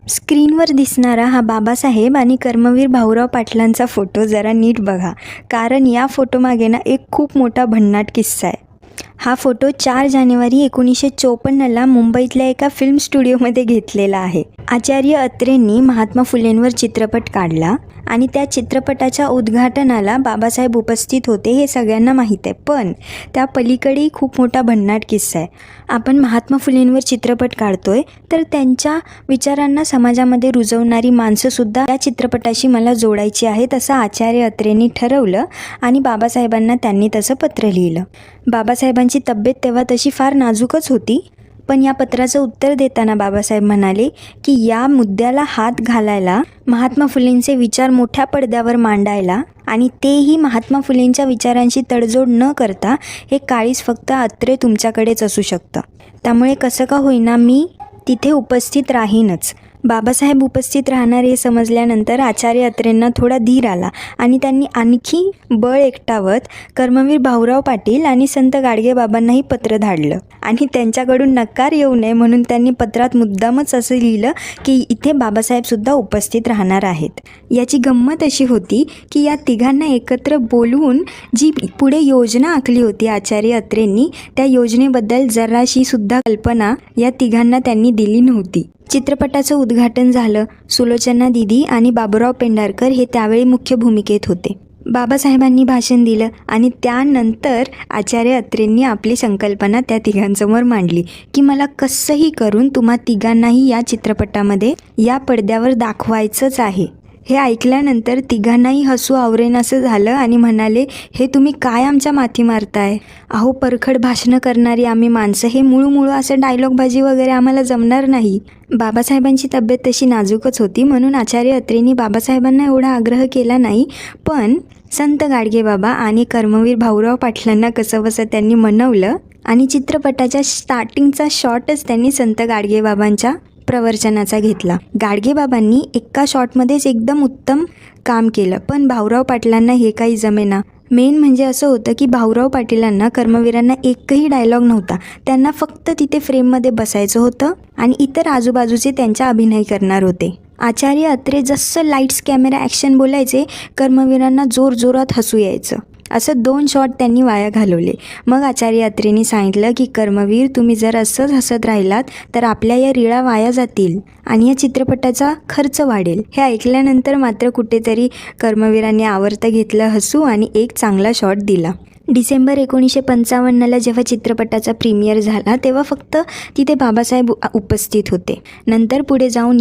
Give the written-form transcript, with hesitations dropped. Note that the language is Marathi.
स्क्रीनवर दिसणारा हा बाबासाहेब आणि कर्मवीर भाऊराव पाटलांचा फोटो जरा नीट बघा, कारण या फोटोमागे ना एक खूप मोठा भन्नाट किस्सा आहे. हा फोटो 4 जानेवारी 1954ला मुंबईतल्या एका फिल्म स्टुडिओमध्ये घेतलेला आहे. आचार्य अत्रेंनी महात्मा फुलेंवर चित्रपट काढला आणि त्या चित्रपटाच्या उद्घाटनाला बाबासाहेब उपस्थित होते हे सगळ्यांना माहीत आहे. पण त्या पलीकडेही खूप मोठा भन्नाट किस्सा आहे. आपण महात्मा फुलेंवर चित्रपट काढतोय तर त्यांच्या विचारांना समाजामध्ये रुजवणारी माणसंसुद्धा या चित्रपटाशी मला जोडायची आहेत असं आचार्य अत्रेंनी ठरवलं आणि बाबासाहेबांना त्यांनी तसं पत्र लिहिलं. बाबासाहेबांची तब्येत तेव्हा तशी फार नाजूकच होती. पण या पत्राचं उत्तर देताना बाबासाहेब म्हणाले की या मुद्द्याला हात घालायला, महात्मा फुलेंचे विचार मोठ्या पडद्यावर मांडायला आणि तेही महात्मा फुलेंच्या विचारांशी तडजोड न करता हे काळीज फक्त अत्रे तुमच्याकडेच असू शकतं. त्यामुळे कसं का होईना मी तिथे उपस्थित राहीनच. बाबासाहेब उपस्थित राहणार हे समजल्यानंतर आचार्य अत्रेंना थोडा धीर आला आणि त्यांनी आणखी बळ एकटावत कर्मवीर भाऊराव पाटील आणि संत गाडगेबाबांनाही पत्र धाडलं आणि त्यांच्याकडून नकार येऊ नये म्हणून त्यांनी पत्रात मुद्दामच असं लिहिलं की इथे बाबासाहेबसुद्धा उपस्थित राहणार आहेत. याची गंमत अशी होती की या तिघांना एकत्र बोलवून जी पुढे योजना आखली होती आचार्य अत्रेंनी, त्या योजनेबद्दल जराशीसुद्धा कल्पना या तिघांना त्यांनी दिली नव्हती. चित्रपटाचं उद्घाटन झालं. सुलोचना दिदी आणि बाबूराव पेंढारकर हे त्यावेळी मुख्य भूमिकेत होते. बाबासाहेबांनी भाषण दिलं आणि त्यानंतर आचार्य अत्रेंनी आपली संकल्पना त्या तिघांसमोर मांडली की मला कसंही करून तुम्हा तिघांनाही या चित्रपटामध्ये या पडद्यावर दाखवायचंच आहे. हे ऐकल्यानंतर तिघांनाही हसू आवरेनासं झालं आणि म्हणाले, हे तुम्ही काय आमच्या माथी मारताय? अहो, परखड भाषणं करणारी आम्ही माणसं, हे मुळू असं डायलॉगबाजी वगैरे आम्हाला जमणार नाही. बाबासाहेबांची तब्येत तशी नाजूकच होती म्हणून आचार्य अत्रेंनी बाबासाहेबांना एवढा आग्रह केला नाही. पण संत गाडगेबाबा आणि कर्मवीर भाऊराव पाटलांना कसंबसं त्यांनी मनवलं आणि चित्रपटाच्या स्टार्टिंगचा शॉटच त्यांनी संत गाडगेबाबांच्या प्रवचनाचा घेतला. गाडगेबाबांनी एका शॉटमध्येच एकदम उत्तम काम केलं, पण भाऊराव पाटलांना हे काही जमेना. मेन म्हणजे असं होतं की भाऊराव पाटीलांना, कर्मवीरांना एकही डायलॉग नव्हता. त्यांना फक्त तिथे फ्रेममध्ये बसायचं होतं आणि इतर आजूबाजूचे त्यांचा अभिनय करणार होते. आचार्य अत्रे जसं लाईट्स कॅमेरा ॲक्शन बोलायचे, कर्मवीरांना जोरजोरात हसू यायचं. असं 2 शॉट त्यांनी वाया घालवले. मग आचार्य अत्रेंनी सांगितलं की कर्मवीर, तुम्ही जर असंच हसत राहिलात तर आपल्या या रीळा वाया जातील आणि या चित्रपटाचा खर्च वाढेल. हे ऐकल्यानंतर मात्र कुठेतरी कर्मवीरांनी आवर्त घेतलं हसू आणि एक चांगला शॉट दिला. डिसेंबर 1955ला जेव्हा चित्रपटाचा प्रीमियर झाला तेव्हा फक्त तिथे बाबासाहेब उपस्थित होते. नंतर पुढे जाऊन